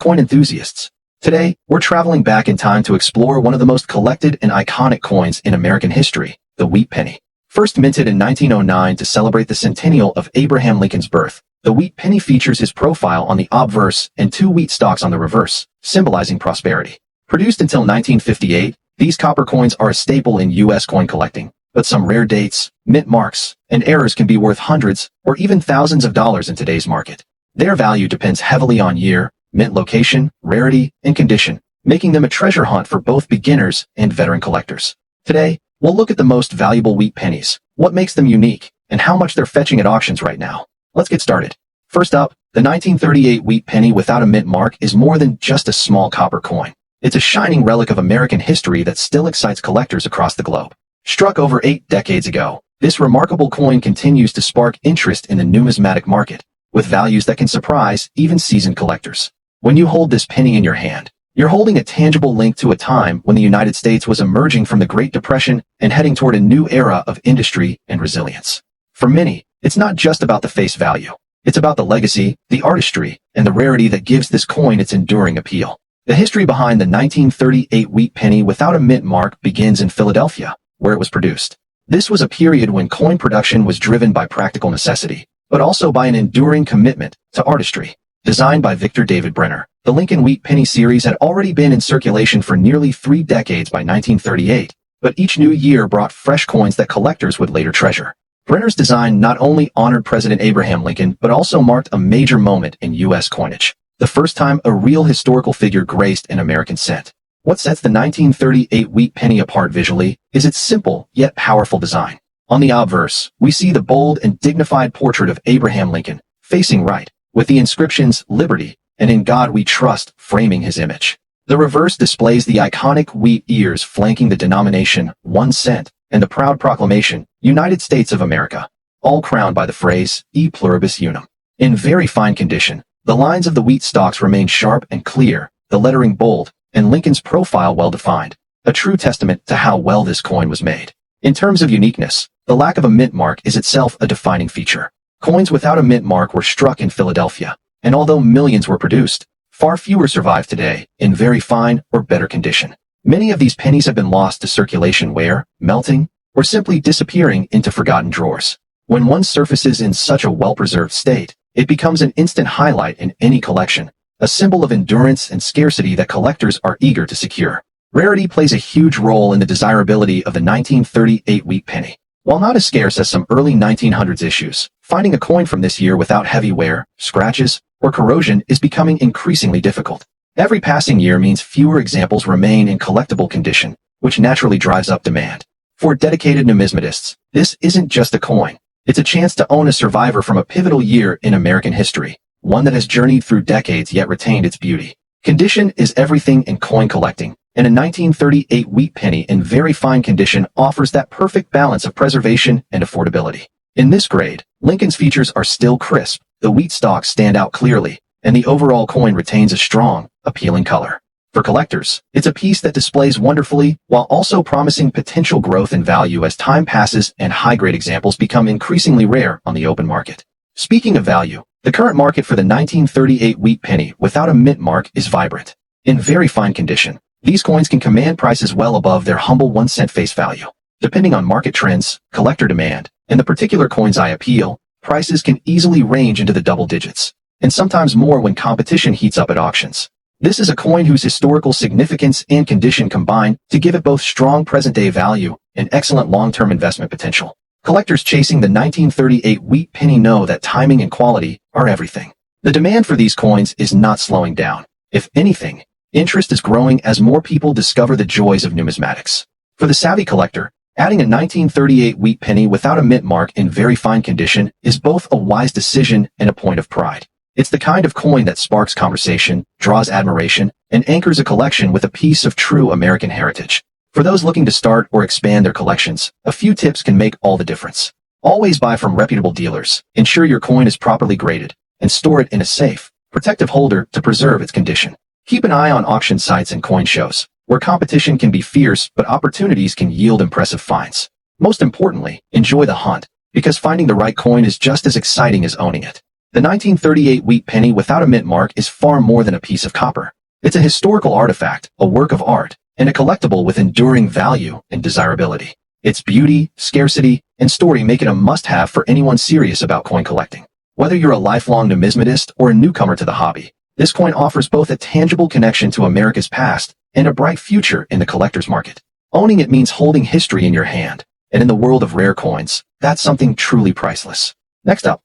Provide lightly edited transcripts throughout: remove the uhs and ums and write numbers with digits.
coin enthusiasts. Today, we're traveling back in time to explore one of the most collected and iconic coins in American history, the wheat penny. First minted in 1909 to celebrate the centennial of Abraham Lincoln's birth, the wheat penny features his profile on the obverse and two wheat stalks on the reverse, symbolizing prosperity. Produced until 1958, these copper coins are a staple in U.S. coin collecting, but some rare dates, mint marks, and errors can be worth hundreds or even thousands of dollars in today's market. Their value depends heavily on year, mint location, rarity, and condition, making them a treasure hunt for both beginners and veteran collectors. Today, we'll look at the most valuable wheat pennies, what makes them unique, and how much they're fetching at auctions right now. Let's get started. First up, the 1938 wheat penny without a mint mark is more than just a small copper coin. It's a shining relic of American history that still excites collectors across the globe. Struck over 8 decades ago, this remarkable coin continues to spark interest in the numismatic market, with values that can surprise even seasoned collectors. When you hold this penny in your hand, you're holding a tangible link to a time when the United States was emerging from the Great Depression and heading toward a new era of industry and resilience. For many, it's not just about the face value. It's about the legacy, the artistry, and the rarity that gives this coin its enduring appeal. The history behind the 1938 wheat penny without a mint mark begins in Philadelphia, where it was produced. This was a period when coin production was driven by practical necessity, but also by an enduring commitment to artistry. Designed by Victor David Brenner, the Lincoln Wheat Penny series had already been in circulation for nearly 3 decades by 1938, but each new year brought fresh coins that collectors would later treasure. Brenner's design not only honored President Abraham Lincoln, but also marked a major moment in U.S. coinage, the first time a real historical figure graced an American cent. What sets the 1938 wheat penny apart visually is its simple yet powerful design. On the obverse, we see the bold and dignified portrait of Abraham Lincoln, facing right, with the inscriptions "Liberty" and "In God We Trust" framing his image. The reverse displays the iconic wheat ears flanking the denomination 1 cent and the proud proclamation, "United States of America," all crowned by the phrase "E pluribus unum." In very fine condition, the lines of the wheat stalks remain sharp and clear, the lettering bold, and Lincoln's profile well-defined, a true testament to how well this coin was made. In terms of uniqueness, the lack of a mint mark is itself a defining feature. Coins without a mint mark were struck in Philadelphia, and although millions were produced, far fewer survive today in very fine or better condition. Many of these pennies have been lost to circulation wear, melting, or simply disappearing into forgotten drawers. When one surfaces in such a well-preserved state, it becomes an instant highlight in any collection, a symbol of endurance and scarcity that collectors are eager to secure. Rarity plays a huge role in the desirability of the 1938 wheat penny. While not as scarce as some early 1900s issues, finding a coin from this year without heavy wear, scratches, or corrosion is becoming increasingly difficult. Every passing year means fewer examples remain in collectible condition, which naturally drives up demand. For dedicated numismatists, this isn't just a coin. It's a chance to own a survivor from a pivotal year in American history, one that has journeyed through decades yet retained its beauty. Condition is everything in coin collecting, and a 1938 wheat penny in very fine condition offers that perfect balance of preservation and affordability. In this grade, Lincoln's features are still crisp, the wheat stalks stand out clearly, and the overall coin retains a strong, appealing color. For collectors, it's a piece that displays wonderfully while also promising potential growth in value as time passes and high-grade examples become increasingly rare on the open market. Speaking of value, the current market for the 1938 wheat penny without a mint mark is vibrant. In very fine condition, these coins can command prices well above their humble 1 cent face value. Depending on market trends, collector demand, and the particular coin's eye appeal, prices can easily range into the double digits, and sometimes more when competition heats up at auctions. This is a coin whose historical significance and condition combine to give it both strong present-day value and excellent long-term investment potential. Collectors chasing the 1938 wheat penny know that timing and quality are everything. The demand for these coins is not slowing down. If anything, interest is growing as more people discover the joys of numismatics. For the savvy collector, adding a 1938 wheat penny without a mint mark in very fine condition is both a wise decision and a point of pride. It's the kind of coin that sparks conversation, draws admiration, and anchors a collection with a piece of true American heritage. For those looking to start or expand their collections, a few tips can make all the difference. Always buy from reputable dealers, ensure your coin is properly graded, and store it in a safe, protective holder to preserve its condition. Keep an eye on auction sites and coin shows, where competition can be fierce but opportunities can yield impressive finds. Most importantly, enjoy the hunt, because finding the right coin is just as exciting as owning it. The 1938 wheat penny without a mint mark is far more than a piece of copper. It's a historical artifact, a work of art, and a collectible with enduring value and desirability. Its beauty, scarcity, and story make it a must-have for anyone serious about coin collecting. Whether you're a lifelong numismatist or a newcomer to the hobby, this coin offers both a tangible connection to America's past and a bright future in the collector's market. Owning it means holding history in your hand, and in the world of rare coins, that's something truly priceless. Next up,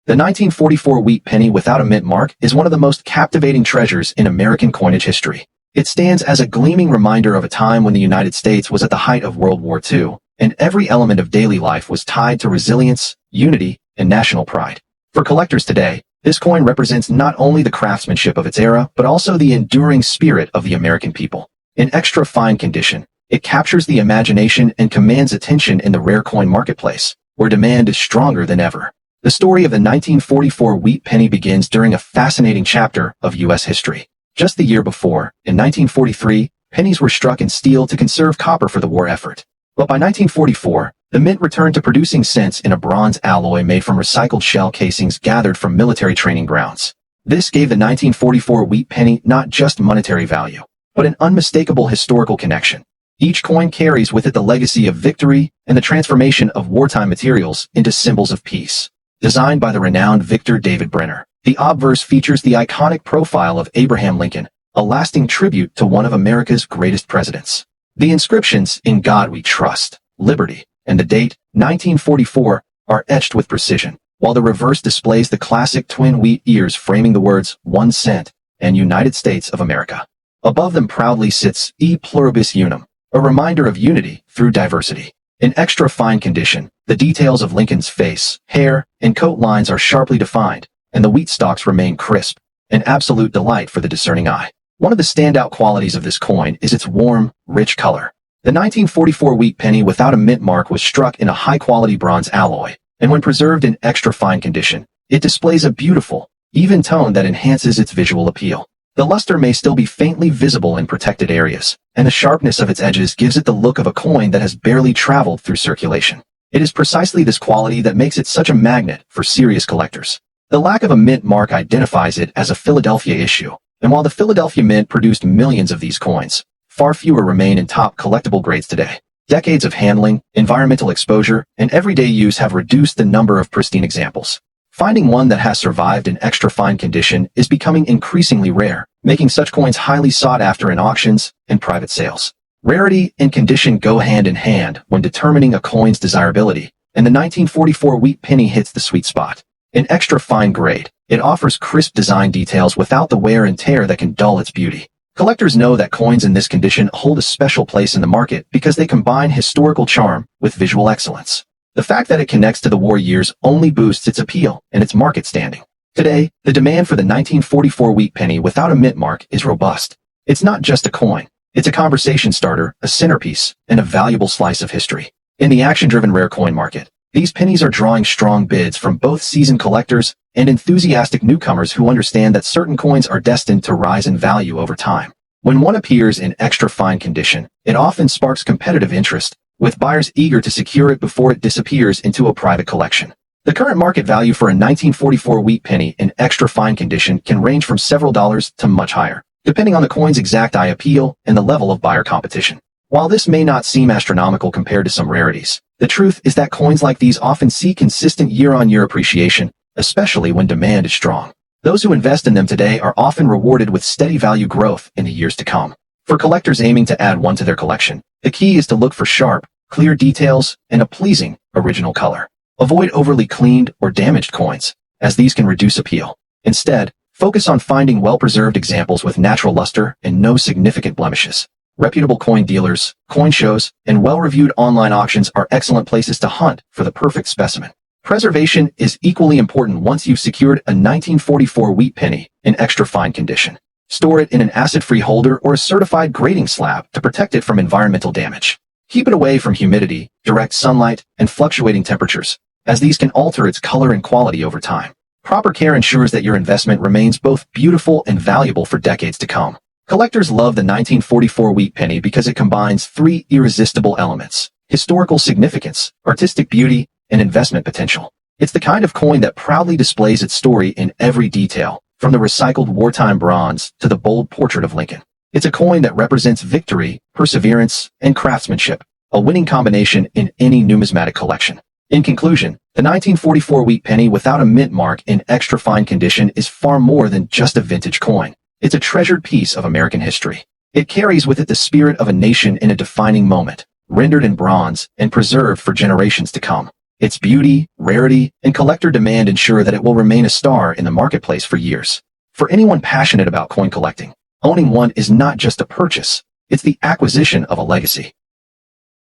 the 1944 wheat penny without a mint mark is one of the most captivating treasures in American coinage history. It stands as a gleaming reminder of a time when the United States was at the height of World War II, and every element of daily life was tied to resilience, unity, and national pride. For collectors today, this coin represents not only the craftsmanship of its era, but also the enduring spirit of the American people. In extra fine condition, it captures the imagination and commands attention in the rare coin marketplace, where demand is stronger than ever. The story of the 1944 wheat penny begins during a fascinating chapter of U.S. history. Just the year before, in 1943, pennies were struck in steel to conserve copper for the war effort. But by 1944, the mint returned to producing cents in a bronze alloy made from recycled shell casings gathered from military training grounds. This gave the 1944 wheat penny not just monetary value, but an unmistakable historical connection. Each coin carries with it the legacy of victory and the transformation of wartime materials into symbols of peace. Designed by the renowned Victor David Brenner, the obverse features the iconic profile of Abraham Lincoln, a lasting tribute to one of America's greatest presidents. The inscriptions, "In God We Trust," "Liberty," and the date, 1944, are etched with precision, while the reverse displays the classic twin wheat ears framing the words 1 cent and United States of America. Above them proudly sits E Pluribus Unum, a reminder of unity through diversity. In extra fine condition, the details of Lincoln's face, hair, and coat lines are sharply defined, and the wheat stalks remain crisp, an absolute delight for the discerning eye. One of the standout qualities of this coin is its warm, rich color. The 1944 wheat penny without a mint mark was struck in a high-quality bronze alloy, and when preserved in extra fine condition, it displays a beautiful, even tone that enhances its visual appeal. The luster may still be faintly visible in protected areas, and the sharpness of its edges gives it the look of a coin that has barely traveled through circulation. It is precisely this quality that makes it such a magnet for serious collectors. The lack of a mint mark identifies it as a Philadelphia issue, and while the Philadelphia Mint produced millions of these coins, far fewer remain in top collectible grades today. Decades of handling, environmental exposure, and everyday use have reduced the number of pristine examples. Finding one that has survived in extra fine condition is becoming increasingly rare, making such coins highly sought after in auctions and private sales. Rarity and condition go hand in hand when determining a coin's desirability, and the 1944 wheat penny hits the sweet spot. In extra fine grade, it offers crisp design details without the wear and tear that can dull its beauty. Collectors know that coins in this condition hold a special place in the market because they combine historical charm with visual excellence. The fact that it connects to the war years only boosts its appeal and its market standing. Today, the demand for the 1944 wheat penny without a mint mark is robust. It's not just a coin. It's a conversation starter, a centerpiece, and a valuable slice of history. In the action-driven rare coin market, these pennies are drawing strong bids from both seasoned collectors and enthusiastic newcomers who understand that certain coins are destined to rise in value over time. When one appears in extra fine condition, it often sparks competitive interest, with buyers eager to secure it before it disappears into a private collection. The current market value for a 1944 wheat penny in extra fine condition can range from several dollars to much higher, depending on the coin's exact eye appeal and the level of buyer competition. While this may not seem astronomical compared to some rarities, the truth is that coins like these often see consistent year-on-year appreciation, especially when demand is strong. Those who invest in them today are often rewarded with steady value growth in the years to come. For collectors aiming to add one to their collection, the key is to look for sharp, clear details and a pleasing, original color. Avoid overly cleaned or damaged coins, as these can reduce appeal. Instead, focus on finding well-preserved examples with natural luster and no significant blemishes. Reputable coin dealers, coin shows, and well-reviewed online auctions are excellent places to hunt for the perfect specimen. Preservation is equally important once you've secured a 1944 wheat penny in extra fine condition. Store it in an acid-free holder or a certified grading slab to protect it from environmental damage. Keep it away from humidity, direct sunlight, and fluctuating temperatures, as these can alter its color and quality over time. Proper care ensures that your investment remains both beautiful and valuable for decades to come. Collectors love the 1944 wheat penny because it combines three irresistible elements: historical significance, artistic beauty, and investment potential. It's the kind of coin that proudly displays its story in every detail, from the recycled wartime bronze to the bold portrait of Lincoln. It's a coin that represents victory, perseverance, and craftsmanship, a winning combination in any numismatic collection. In conclusion, the 1944 wheat penny without a mint mark in extra fine condition is far more than just a vintage coin. It's a treasured piece of American history. It carries with it the spirit of a nation in a defining moment, rendered in bronze and preserved for generations to come. Its beauty, rarity, and collector demand ensure that it will remain a star in the marketplace for years. For anyone passionate about coin collecting, owning one is not just a purchase, it's the acquisition of a legacy.